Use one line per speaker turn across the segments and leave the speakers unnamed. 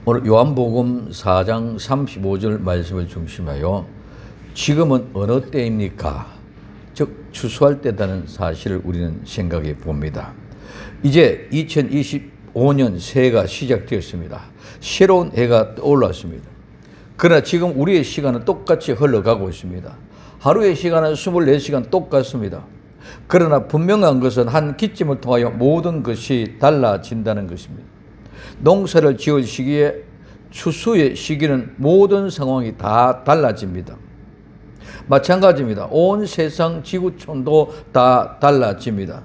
오늘 요한복음 4장 35절 말씀을 중심하여 지금은 어느 때입니까? 즉 추수할 때다는 사실을 우리는 생각해 봅니다. 이제 2025년 새해가 시작되었습니다. 새로운 해가 떠올랐습니다. 그러나 지금 우리의 시간은 똑같이 흘러가고 있습니다. 하루의 시간은 24시간 똑같습니다. 그러나 분명한 것은 한 기점을 통하여 모든 것이 달라진다는 것입니다. 농사를 지을 시기에 추수의 시기는 모든 상황이 다 달라집니다. 마찬가지입니다. 온 세상 지구촌도 다 달라집니다.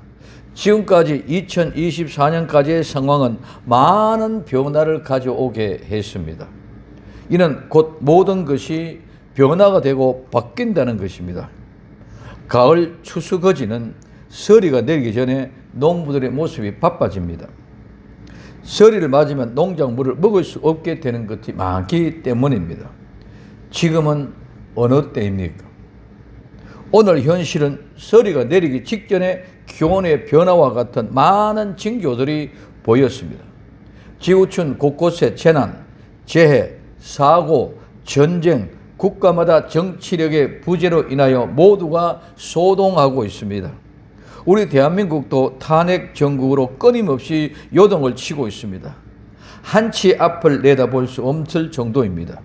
지금까지 2024년까지의 상황은 많은 변화를 가져오게 했습니다. 이는 곧 모든 것이 변화가 되고 바뀐다는 것입니다. 가을 추수거지는 서리가 내리기 전에 농부들의 모습이 바빠집니다. 서리를 맞으면 농작물을 먹을 수 없게 되는 것이 많기 때문입니다. 지금은 어느 때입니까? 오늘 현실은 서리가 내리기 직전에 기온의 변화와 같은 많은 징조들이 보였습니다. 지구촌 곳곳에 재난, 재해, 사고, 전쟁, 국가마다 정치력의 부재로 인하여 모두가 소동하고 있습니다. 우리 대한민국도 탄핵 정국으로 끊임없이 요동을 치고 있습니다. 한치 앞을 내다볼 수 없을 정도입니다.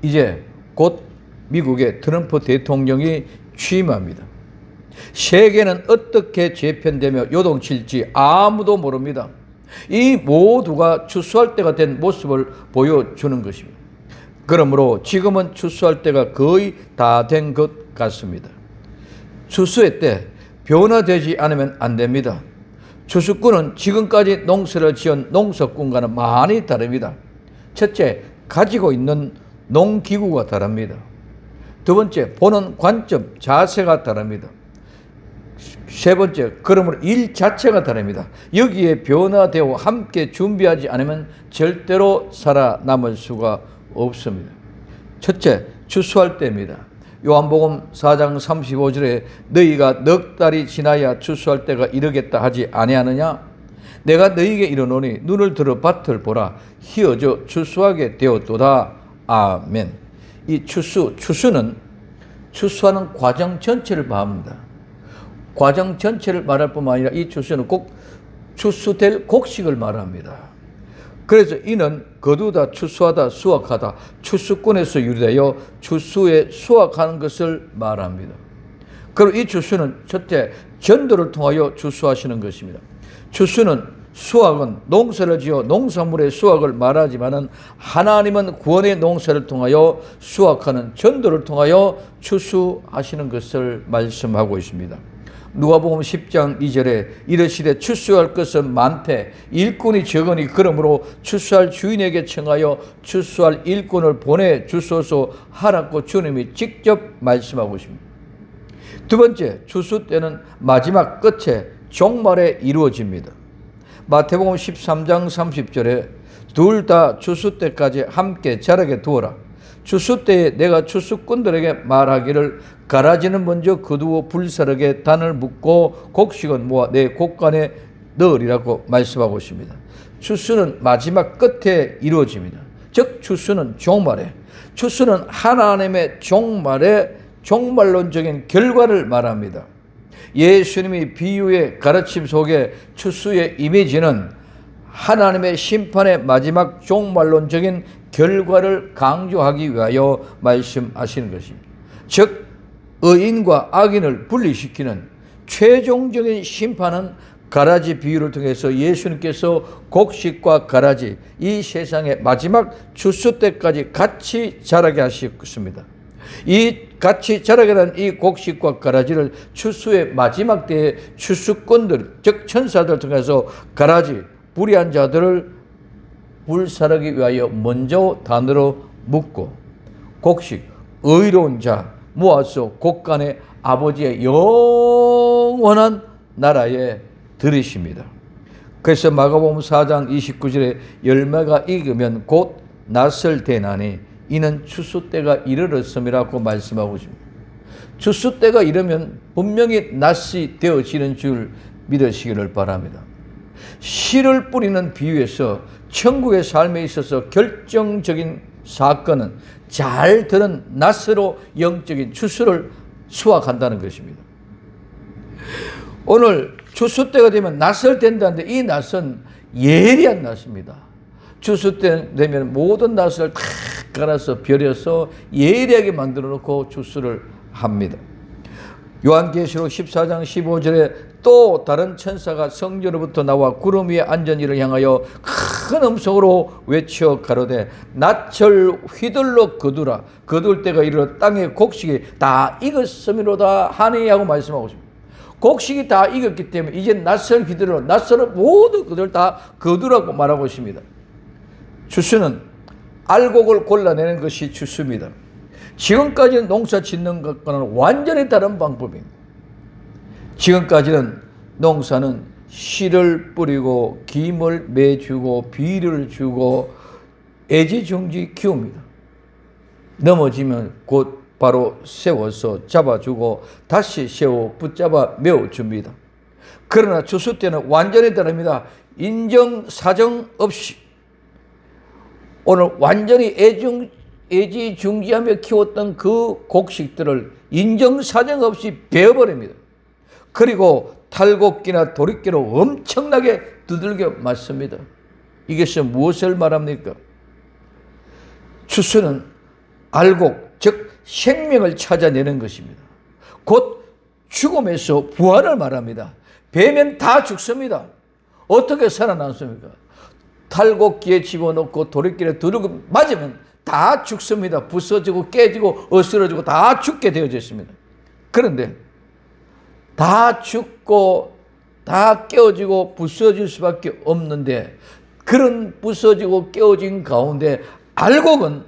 이제 곧 미국의 트럼프 대통령이 취임합니다. 세계는 어떻게 재편되며 요동칠지 아무도 모릅니다. 이 모두가 추수할 때가 된 모습을 보여주는 것입니다. 그러므로 지금은 추수할 때가 거의 다 된 것 같습니다. 추수의 때 변화되지 않으면 안 됩니다. 추수꾼은 지금까지 농사를 지은 농사꾼과는 많이 다릅니다. 첫째, 가지고 있는 농기구가 다릅니다. 두 번째, 보는 관점, 자세가 다릅니다. 세 번째, 그러므로 일 자체가 다릅니다. 여기에 변화되고 함께 준비하지 않으면 절대로 살아남을 수가 없습니다. 첫째, 추수할 때입니다. 요한복음 4장 35절에 너희가 넉 달이 지나야 추수할 때가 이르겠다 하지 아니하느냐? 내가 너희에게 이르노니 눈을 들어 밭을 보라. 희어져 추수하게 되었도다. 아멘. 이 추수는 추수하는 과정 전체를 말합니다. 과정 전체를 말할 뿐만 아니라 이 추수는 꼭 추수될 곡식을 말합니다. 그래서 이는 거두다, 추수하다, 수확하다, 추수꾼에서 유래되어 추수에 수확하는 것을 말합니다. 그리고 이 추수는 첫째, 전도를 통하여 추수하시는 것입니다. 추수는 수확은 농사를 지어 농산물의 수확을 말하지만은 하나님은 구원의 농사를 통하여 수확하는 전도를 통하여 추수하시는 것을 말씀하고 있습니다. 누가복음 10장 2절에 이르시되 추수할 것은 많되 일꾼이 적으니 그러므로 추수할 주인에게 청하여 추수할 일꾼을 보내 주소서 하라고 주님이 직접 말씀하고 있습니다. 두 번째, 추수 때는 마지막 끝에 종말에 이루어집니다. 마태복음 13장 30절에 둘 다 추수 때까지 함께 자라게 두어라. 추수 때에 내가 추수꾼들에게 말하기를 가라지는 먼저 거두어 불사르게 단을 묶고 곡식은 모아 내 곡간에 넣으리라고 말씀하고 있습니다. 추수는 마지막 끝에 이루어집니다. 즉 추수는 종말에, 추수는 하나님의 종말론적인 결과를 말합니다. 예수님이 비유의 가르침 속에 추수의 이미지는 하나님의 심판의 마지막 종말론적인 결과를 강조하기 위하여 말씀하시는 것입니다. 즉 의인과 악인을 분리시키는 최종적인 심판은 가라지 비유를 통해서 예수님께서 곡식과 가라지, 이 세상의 마지막 추수 때까지 같이 자라게 하셨습니다. 이 같이 자라게 된 이 곡식과 가라지를 추수의 마지막 때에 추수꾼들, 즉 천사들 통해서 가라지, 불의한 자들을 불사르기 위하여 먼저 단으로 묶고 곡식, 의로운 자 모아서 곡간에 아버지의 영원한 나라에 들이십니다. 그래서 마가복음 4장 29절에 열매가 익으면 곧 낫을 대나니 이는 추수 때가 이르렀음이라고 말씀하고 있습니다. 추수 때가 이르면 분명히 낫이 되어지는 줄 믿으시기를 바랍니다. 씨를 뿌리는 비유에서 천국의 삶에 있어서 결정적인 사건은 잘 들은 낫으로 영적인 추수를 수확한다는 것입니다. 오늘 추수 때가 되면 낫을 된다는데 이 낫은 예리한 낫입니다. 추수 때 되면 모든 낫을 다 갈아서 벼려서 예리하게 만들어 놓고 추수를 합니다. 요한계시록 14장 15절에 또 다른 천사가 성전으로부터 나와 구름 위에 앉은 이를 향하여 큰 음성으로 외쳐 가로되 낫을 휘둘러 거두라. 거둘 때가 이르러 땅의 곡식이 다 익었음이로다 하니 하고 말씀하고 있습니다. 곡식이 다 익었기 때문에 이제 낫을 휘둘러 낫을 모두 그들 다 거두라고 말하고 있습니다. 추수는 알곡을 골라내는 것이 추수입니다. 지금까지는 농사 짓는 것과는 완전히 다른 방법입니다. 지금까지는 농사는 씨를 뿌리고 김을 매주고 비료를 주고 애지중지 키웁니다. 넘어지면 곧 바로 세워서 잡아주고 다시 세워 붙잡아 메워줍니다. 그러나 추수 때는 완전히 다릅니다. 인정사정 없이 오늘 완전히 애지중지하며 키웠던 그 곡식들을 인정사정 없이 베어버립니다. 그리고 탈곡기나 도리깨로 엄청나게 두들겨 맞습니다. 이것이 무엇을 말합니까? 추수는 알곡, 즉 생명을 찾아내는 것입니다. 곧 죽음에서 부활을 말합니다. 베면 다 죽습니다. 어떻게 살아남습니까? 탈곡기에 집어넣고 도리깨에 두들겨 맞으면 다 죽습니다. 부서지고 깨지고 어스러지고 다 죽게 되어져 있습니다. 그런데 다 죽고 다 깨어지고 부서질 수밖에 없는데 그런 부서지고 깨어진 가운데 알곡은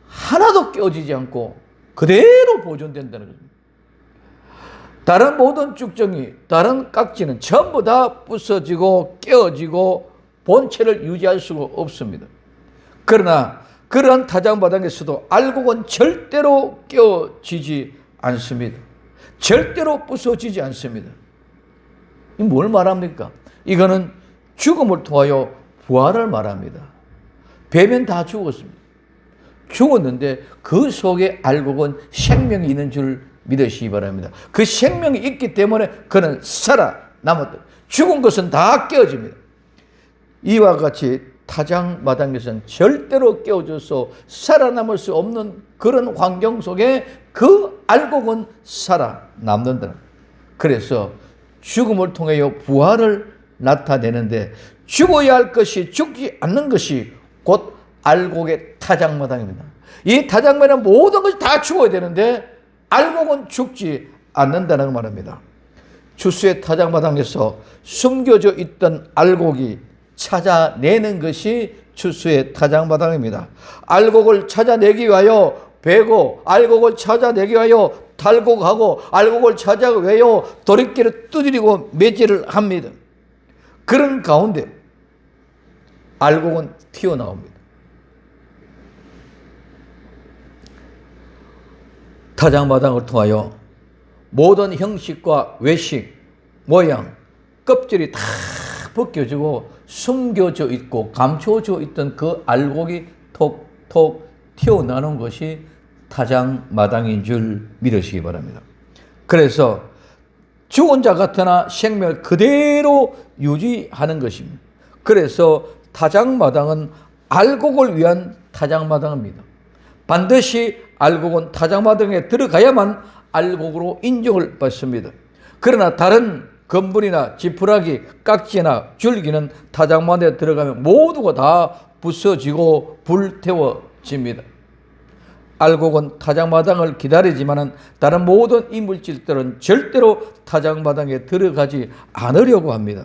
하나도 깨어지지 않고 그대로 보존된다는 겁니다. 다른 모든 쭉정이 다른 깍지는 전부 다 부서지고 깨어지고 본체를 유지할 수가 없습니다. 그러나 그러한 타작마당에서도 알곡은 절대로 깨어지지 않습니다. 절대로 부서지지 않습니다. 이 뭘 말합니까? 이거는 죽음을 통하여 부활을 말합니다. 베면 다 죽었습니다. 죽었는데 그 속에 알곡은 생명이 있는 줄 믿으시기 바랍니다. 그 생명이 있기 때문에 그는 살아남았다. 죽은 것은 다 깨어집니다. 이와 같이 타작마당에서는 절대로 깨어져서 살아남을 수 없는 그런 환경 속에 그 알곡은 살아남는다. 그래서 죽음을 통하여 부활을 나타내는데 죽어야 할 것이 죽지 않는 것이 곧 알곡의 타작마당입니다. 이 타작마당 모든 것이 다 죽어야 되는데 알곡은 죽지 않는다는 말입니다. 추수의 타작마당에서 숨겨져 있던 알곡이 찾아내는 것이 추수의 타작마당입니다. 알곡을 찾아내기 위하여 베고 알곡을 찾아내기 위하여 탈곡하고 알곡을 찾아내기 위하여 도리깨를 두드리고 매질을 합니다. 그런 가운데 알곡은 튀어나옵니다. 타작마당을 통하여 모든 형식과 외식, 모양, 껍질이 다 벗겨지고 숨겨져 있고 감춰져 있던 그 알곡이 톡톡 튀어나오는 것이 타작마당인 줄 믿으시기 바랍니다. 그래서 죽은 자 같으나 생명을 그대로 유지하는 것입니다. 그래서 타작마당은 알곡을 위한 타작마당입니다. 반드시 알곡은 타작마당에 들어가야만 알곡으로 인정을 받습니다. 그러나 다른 건분이나 지푸라기, 깍지나 줄기는 타작마당에 들어가면 모두가 다 부서지고 불태워집니다. 알곡은 타작마당을 기다리지만 다른 모든 이물질들은 절대로 타작마당에 들어가지 않으려고 합니다.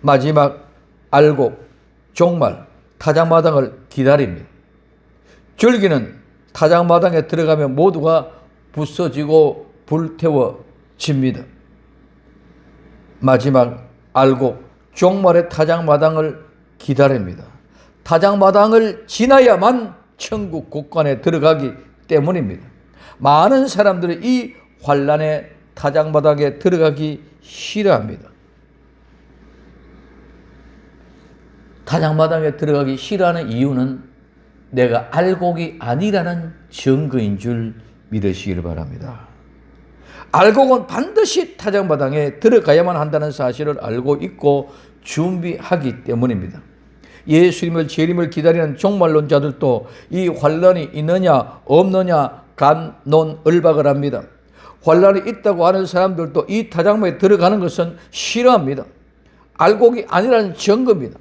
마지막 알곡, 종말, 타작마당을 기다립니다. 줄기는 타작마당에 들어가면 모두가 부서지고 불태워집니다. 마지막 알곡, 종말의 타작마당을 기다립니다. 타작마당을 지나야만 천국 곳간에 들어가기 때문입니다. 많은 사람들이 이 환난의 타작마당에 들어가기 싫어합니다. 타작마당에 들어가기 싫어하는 이유는 내가 알곡이 아니라는 증거인 줄 믿으시길 바랍니다. 알곡은 반드시 타작마당에 들어가야만 한다는 사실을 알고 있고 준비하기 때문입니다. 예수님을 재림을 기다리는 종말론자들도 이 환란이 있느냐 없느냐 갑론을박을 합니다. 환란이 있다고 하는 사람들도 이 타작마당에 들어가는 것은 싫어합니다. 알곡이 아니라는 증거입니다.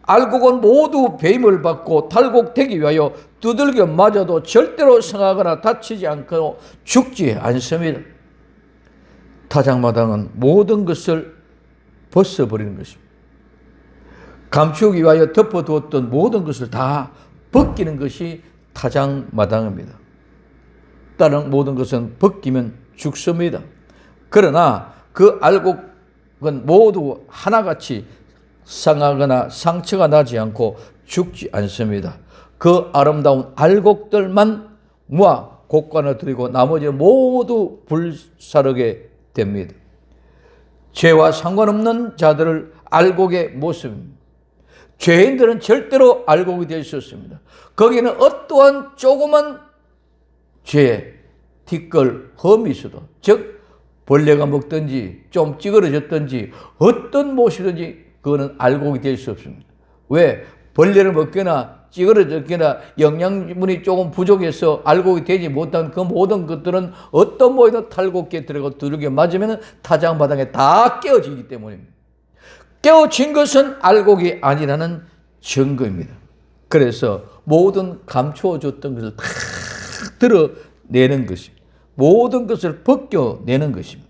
알곡은 모두 배임을 받고 탈곡되기 위하여 두들겨 맞아도 절대로 상하거나 다치지 않고 죽지 않습니다. 타작마당은 모든 것을 벗어버리는 것입니다. 감추기 위하여 덮어두었던 모든 것을 다 벗기는 것이 타작마당입니다. 다른 모든 것은 벗기면 죽습니다. 그러나 그 알곡은 모두 하나같이 상하거나 상처가 나지 않고 죽지 않습니다. 그 아름다운 알곡들만 모아 곡간을 들이고 나머지 모두 불사르게 됩니다. 죄와 상관없는 자들을 알곡의 모습입니다. 죄인들은 절대로 알곡이 될 수 없습니다. 거기는 어떠한 조그만 죄, 티끌, 험이 있어도, 즉 벌레가 먹든지 좀 찌그러졌든지 어떤 못이든지 그거는 알곡이 될 수 없습니다. 왜? 벌레를 먹거나 찌그러졌거나 영양분이 조금 부족해서 알곡이 되지 못한 그 모든 것들은 어떤 모이든 탈곡기에 들어가고 두들겨 맞으면 타작마당에 다 깨어지기 때문입니다. 깨어진 것은 알곡이 아니라는 증거입니다. 그래서 모든 감추어줬던 것을 다 드러내는 것입니다. 모든 것을 벗겨내는 것입니다.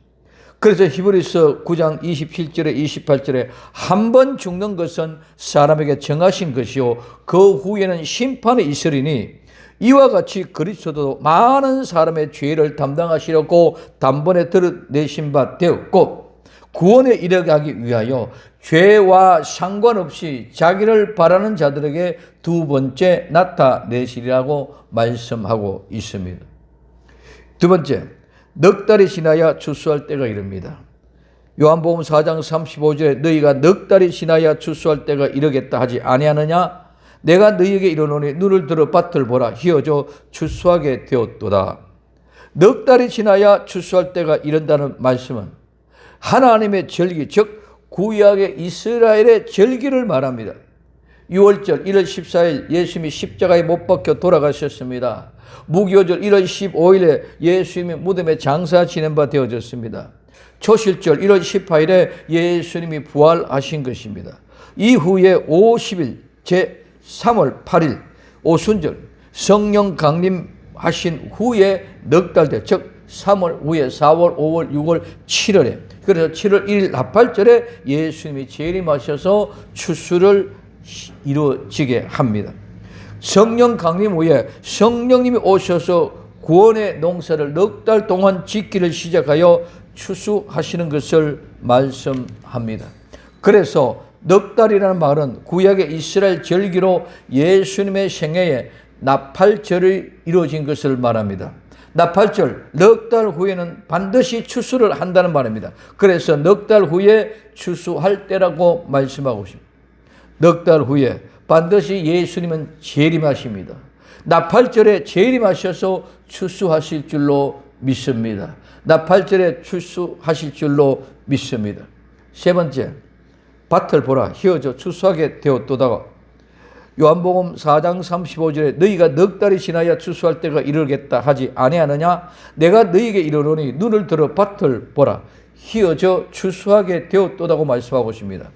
그래서 히브리서 9장 27절에 28절에 한 번 죽는 것은 사람에게 정하신 것이요 그 후에는 심판이 있으리니 이와 같이 그리스도도 많은 사람의 죄를 담당하시려고 단번에 드러내신 바 되었고 구원에 이르게 위하여 죄와 상관없이 자기를 바라는 자들에게 두 번째 나타내시리라고 말씀하고 있습니다. 두 번째, 넉 달이 지나야 추수할 때가 이릅니다. 요한복음 4장 35절에 너희가 넉 달이 지나야 추수할 때가 이르겠다 하지 아니하느냐? 내가 너희에게 이르노니 눈을 들어 밭을 보라 희어져 추수하게 되었도다. 넉 달이 지나야 추수할 때가 이른다는 말씀은 하나님의 절기, 즉 구약의 이스라엘의 절기를 말합니다. 6월절 1월 14일 예수님이 십자가에 못 박혀 돌아가셨습니다. 무교절 1월 15일에 예수님이 무덤에 장사 지낸 바 되어졌습니다. 초실절 1월 18일에 예수님이 부활하신 것입니다. 이후에 50일 제3월 8일 오순절 성령 강림하신 후에 넉 달 돼, 즉 3월 후에 4월, 5월, 6월, 7월에 그래서 7월 1일 나팔절에 예수님이 재림하셔서 추수를 이루어지게 합니다. 성령 강림 후에 성령님이 오셔서 구원의 농사를 넉 달 동안 짓기를 시작하여 추수하시는 것을 말씀합니다. 그래서 넉 달이라는 말은 구약의 이스라엘 절기로 예수님의 생애에 나팔절이 이루어진 것을 말합니다. 나팔절 넉 달 후에는 반드시 추수를 한다는 말입니다. 그래서 넉 달 후에 추수할 때라고 말씀하고 있습니다. 넉 달 후에 반드시 예수님은 재림하십니다. 나팔절에 재림하셔서 추수하실 줄로 믿습니다. 나팔절에 추수하실 줄로 믿습니다. 세 번째, 밭을 보라 희어져 추수하게 되었도다. 요한복음 4장 35절에 너희가 넉 달이 지나야 추수할 때가 이르겠다 하지 아니하느냐? 내가 너희에게 이르노니 눈을 들어 밭을 보라 희어져 추수하게 되었도다고 말씀하고 있습니다.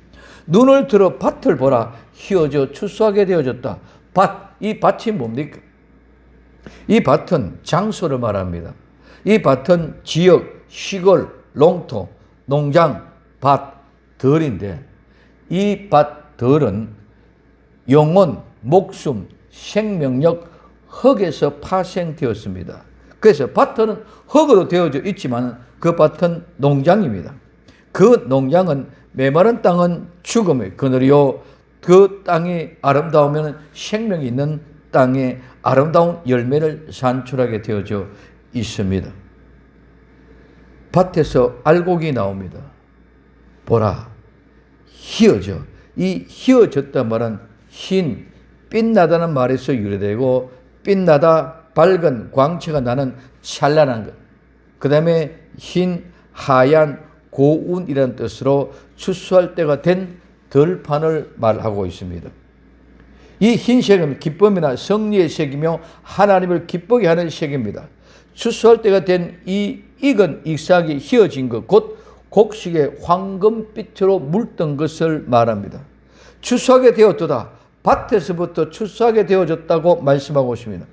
눈을 들어 밭을 보라 희어져 추수하게 되어졌다. 밭, 이 밭이 뭡니까? 이 밭은 장소를 말합니다. 이 밭은 지역, 시골, 농토, 농장, 밭, 덜인데 이 밭들은 영혼, 목숨, 생명력, 흙에서 파생되었습니다. 그래서 밭은 흙으로 되어져 있지만 그 밭은 농장입니다. 그 농장은 메마른 땅은 죽음의 그늘이요 그 땅이 아름다우면 생명이 있는 땅에 아름다운 열매를 산출하게 되어져 있습니다. 밭에서 알곡이 나옵니다. 보라, 희어져 이 휘어졌단 말은 흰, 빛나다는 말에서 유래되고 빛나다, 밝은 광채가 나는 찬란한 것. 그 다음에 흰, 하얀, 고운이라는 뜻으로 추수할 때가 된 들판을 말하고 있습니다. 이 흰색은 기쁨이나 승리의 색이며 하나님을 기쁘게 하는 색입니다. 추수할 때가 된 이 익은 잎사귀 휘어진 것, 곧 곡식의 황금빛으로 물든 것을 말합니다. 추수하게 되었도다. 밭에서부터 추수하게 되어졌다고 말씀하고 있습니다.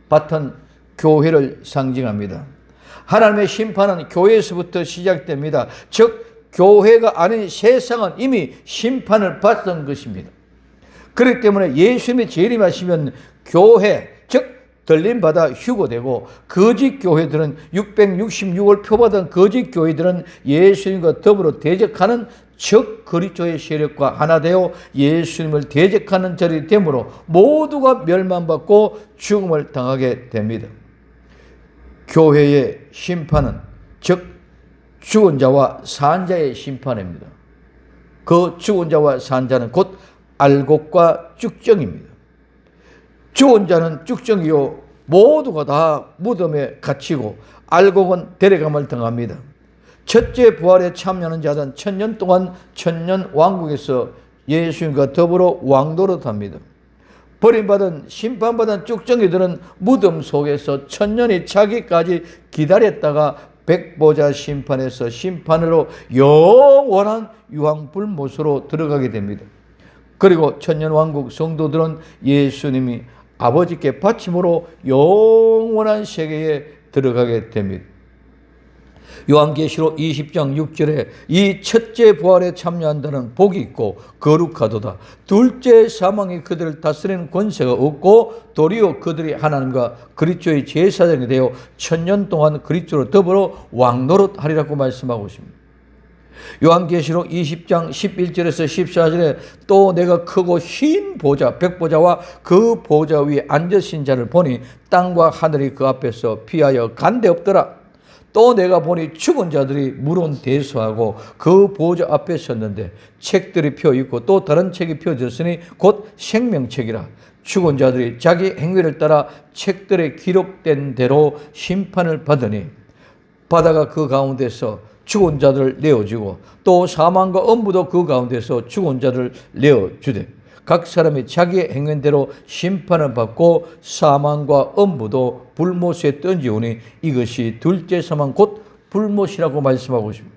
밭은 교회를 상징합니다. 하나님의 심판은 교회에서부터 시작됩니다. 즉 교회가 아닌 세상은 이미 심판을 받은 것입니다. 그렇기 때문에 예수님이 재림하시면 교회, 즉 들림받아 휴거되고 거짓 교회들은 666을 표받은 거짓 교회들은 예수님과 더불어 대적하는 적 그리스도의 세력과 하나 되어 예수님을 대적하는 자리 되므로 모두가 멸망받고 죽음을 당하게 됩니다. 교회의 심판은 즉 죽은 자와 산 자의 심판입니다. 그 죽은 자와 산 자는 곧 알곡과 쭉정입니다. 죽은 자는 쭉정이요 모두가 다 무덤에 갇히고 알곡은 데려감을 당합니다. 첫째 부활에 참여하는 자는 1000년 동안 천년 왕국에서 예수님과 더불어 왕노릇합니다. 버림받은 심판받은 쭉정이들은 무덤 속에서 1000년이 차기까지 기다렸다가 백보자 심판에서 심판으로 영원한 유황불못으로 들어가게 됩니다. 그리고 천년왕국 성도들은 예수님이 아버지께 바침으로 영원한 세계에 들어가게 됩니다. 요한계시록 20장 6절에 이 첫째 부활에 참여한다는 복이 있고 거룩하도다. 둘째 사망이 그들을 다스리는 권세가 없고 도리어 그들이 하나님과 그리스도의 제사장이 되어 1000년 동안 그리스도로 더불어 왕노릇하리라고 말씀하고 있습니다. 요한계시록 20장 11절에서 14절에 또 내가 크고 흰 보좌, 백보좌와 그 보좌 위에 앉으신 자를 보니 땅과 하늘이 그 앞에서 피하여 간데 없더라. 또 내가 보니 죽은 자들이 물은 대수하고 그 보좌 앞에 섰는데 책들이 펴있고 또 다른 책이 펴졌으니 곧 생명책이라. 죽은 자들이 자기 행위를 따라 책들에 기록된 대로 심판을 받으니 바다가 그 가운데서 죽은 자들을 내어주고 또 사망과 엄부도 그 가운데서 죽은 자들을 내어주되 각 사람이 자기의 행위대로 심판을 받고 사망과 엄부도 불못에 던지오니 이것이 둘째 사망 곧 불못이라고 말씀하고 있습니다.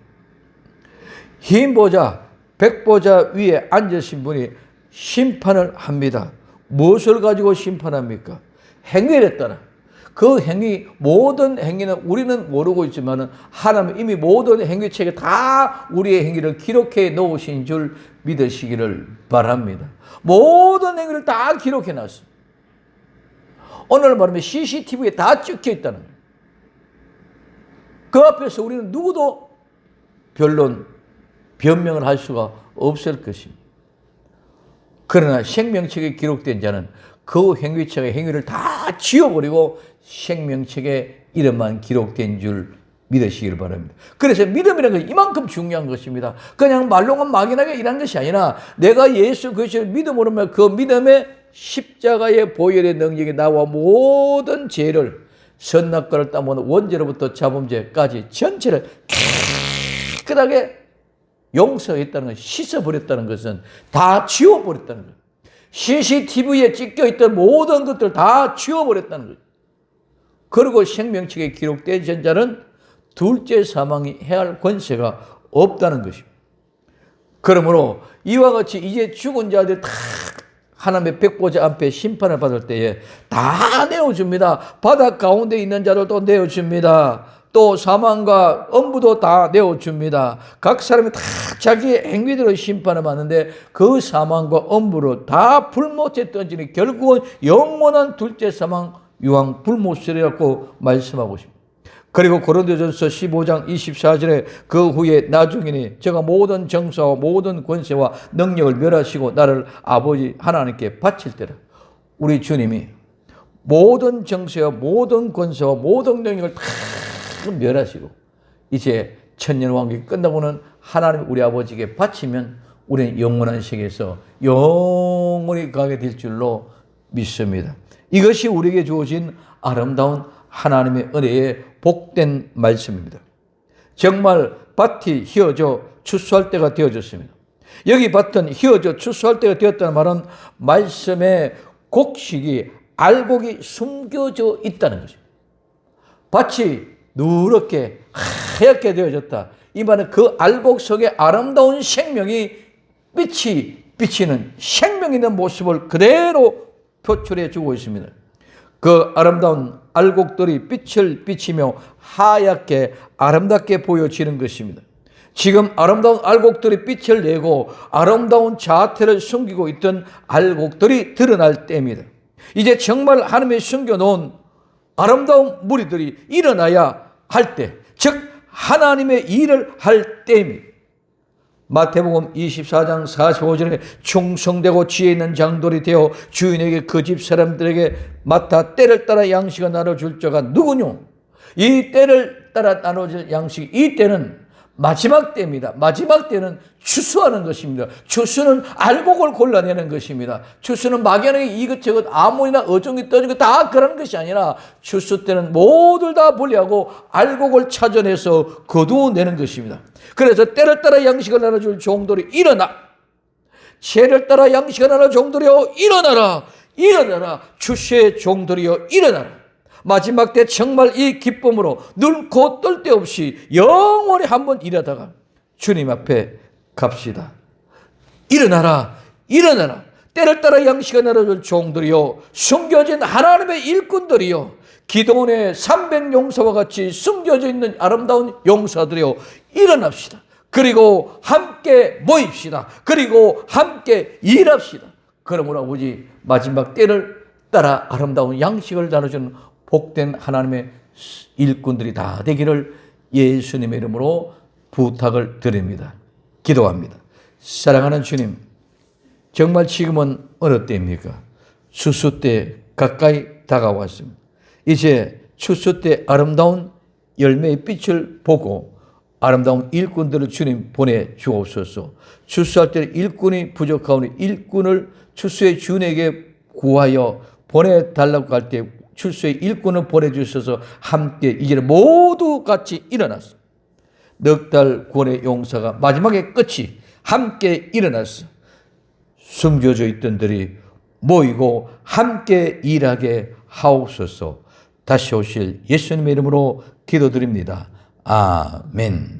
흰 보좌, 백보좌 위에 앉으신 분이 심판을 합니다. 무엇을 가지고 심판합니까? 행위에 따라. 그 행위, 모든 행위는 우리는 모르고 있지만 하나님 이미 모든 행위책에 다 우리의 행위를 기록해 놓으신 줄 믿으시기를 바랍니다. 모든 행위를 다 기록해 놨습니다. 오늘 말하면 CCTV에 다 찍혀 있다는 거예요. 그 앞에서 우리는 누구도 변론, 변명을 할 수가 없을 것입니다. 그러나 생명책에 기록된 자는 그 행위책의 행위를 다 지워버리고 생명책에 이름만 기록된 줄 믿으시길 바랍니다. 그래서 믿음이라는 것이 이만큼 중요한 것입니다. 그냥 말로만 막연하게 일하는 것이 아니라 내가 예수 그리스도를 믿음으로 그 믿음의 십자가의 보혈의 능력이 나와 모든 죄를 선악과를 따먹는 원죄로부터 자범죄까지 전체를 깨끗하게 용서했다는 것, 씻어버렸다는 것은 다 지워버렸다는 것. CCTV에 찍혀있던 모든 것들 다 지워버렸다는 것. 그리고 생명책에 기록된 자는 둘째 사망이 해할 권세가 없다는 것입니다. 그러므로 이와 같이 이제 죽은 자들 다 하나님의 백보좌 앞에 심판을 받을 때에 다 내어줍니다. 바다 가운데 있는 자들도 내어줍니다. 또 사망과 엄부도 다 내어줍니다. 각 사람이 다 자기의 행위대로 심판을 받는데 그 사망과 엄부로 다 불못에 던지니 결국은 영원한 둘째 사망 유황 불못이라고 말씀하고 있습니다. 그리고 고린도전서 15장 24절에 그 후에 나중이니 제가 모든 정사와 모든 권세와 능력을 멸하시고 나를 아버지 하나님께 바칠 때라. 우리 주님이 모든 정세와 모든 권세와 모든 능력을 다 멸하시고 이제 천년왕국이 끝나고는 하나님 우리 아버지께 바치면 우리는 영원한 세계에서 영원히 가게 될 줄로 믿습니다. 이것이 우리에게 주어진 아름다운 하나님의 은혜의 복된 말씀입니다. 정말 밭이 휘어져 추수할 때가 되어졌습니다. 여기 밭은 휘어져 추수할 때가 되었다는 말은 말씀의 곡식이 알곡이 숨겨져 있다는 것입니다. 밭이 누렇게 하얗게 되어졌다. 이 말은 그 알곡 속에 아름다운 생명이 빛이 비치는 생명 있는 모습을 그대로 표출해 주고 있습니다. 그 아름다운 알곡들이 빛을 비치며 하얗게 아름답게 보여지는 것입니다. 지금 아름다운 알곡들이 빛을 내고 아름다운 자태를 숨기고 있던 알곡들이 드러날 때입니다. 이제 정말 하나님이 숨겨놓은 아름다운 무리들이 일어나야 할 때, 즉 하나님의 일을 할 때입니다. 마태복음 24장 45절에 충성되고 지혜 있는 장돌이 되어 주인에게 그 집 사람들에게 맡아 때를 따라 양식을 나눠줄 자가 누구뇨? 이 때를 따라 나눠줄 양식, 이 때는 마지막 때입니다. 마지막 때는 추수하는 것입니다. 추수는 알곡을 골라내는 것입니다. 추수는 막연하게 이것저것 아무리나 어종이 떠지고 다 그러는 것이 아니라 추수 때는 모두 다 분리하고 알곡을 찾아내서 거두어내는 것입니다. 그래서 때를 따라 양식을 나눠줄 종들이 일어나, 채를 따라 양식을 나눠줄 종들이여 일어나라, 일어나라, 추수의 종들이여 일어나라. 마지막 때 정말 이 기쁨으로 눈코 뜰 데 없이 영원히 한번 일하다가 주님 앞에 갑시다. 일어나라, 일어나라. 때를 따라 양식을 나눠줄 종들이요, 숨겨진 하나님의 일꾼들이요, 기도원의 300용사와 같이 숨겨져 있는 아름다운 용사들이요, 일어납시다. 그리고 함께 모입시다. 그리고 함께 일합시다. 그러므로 아버지, 마지막 때를 따라 아름다운 양식을 나눠주는 복된 하나님의 일꾼들이 다 되기를 예수님의 이름으로 부탁을 드립니다. 기도합니다. 사랑하는 주님, 정말 지금은 어느 때입니까? 추수 때 가까이 다가왔습니다. 이제 추수 때 아름다운 열매의 빛을 보고 아름다운 일꾼들을 주님 보내주옵소서. 추수할 때 일꾼이 부족하오니 일꾼을 추수의 주인에게 구하여 보내달라고 할 때 출소의 일꾼을 보내주셔서 함께 이제 모두 같이 일어났어. 넉 달 구원의 용사가 마지막에 끝이 함께 일어났어. 숨겨져 있던들이 모이고 함께 일하게 하옵소서. 다시 오실 예수님의 이름으로 기도드립니다. 아멘.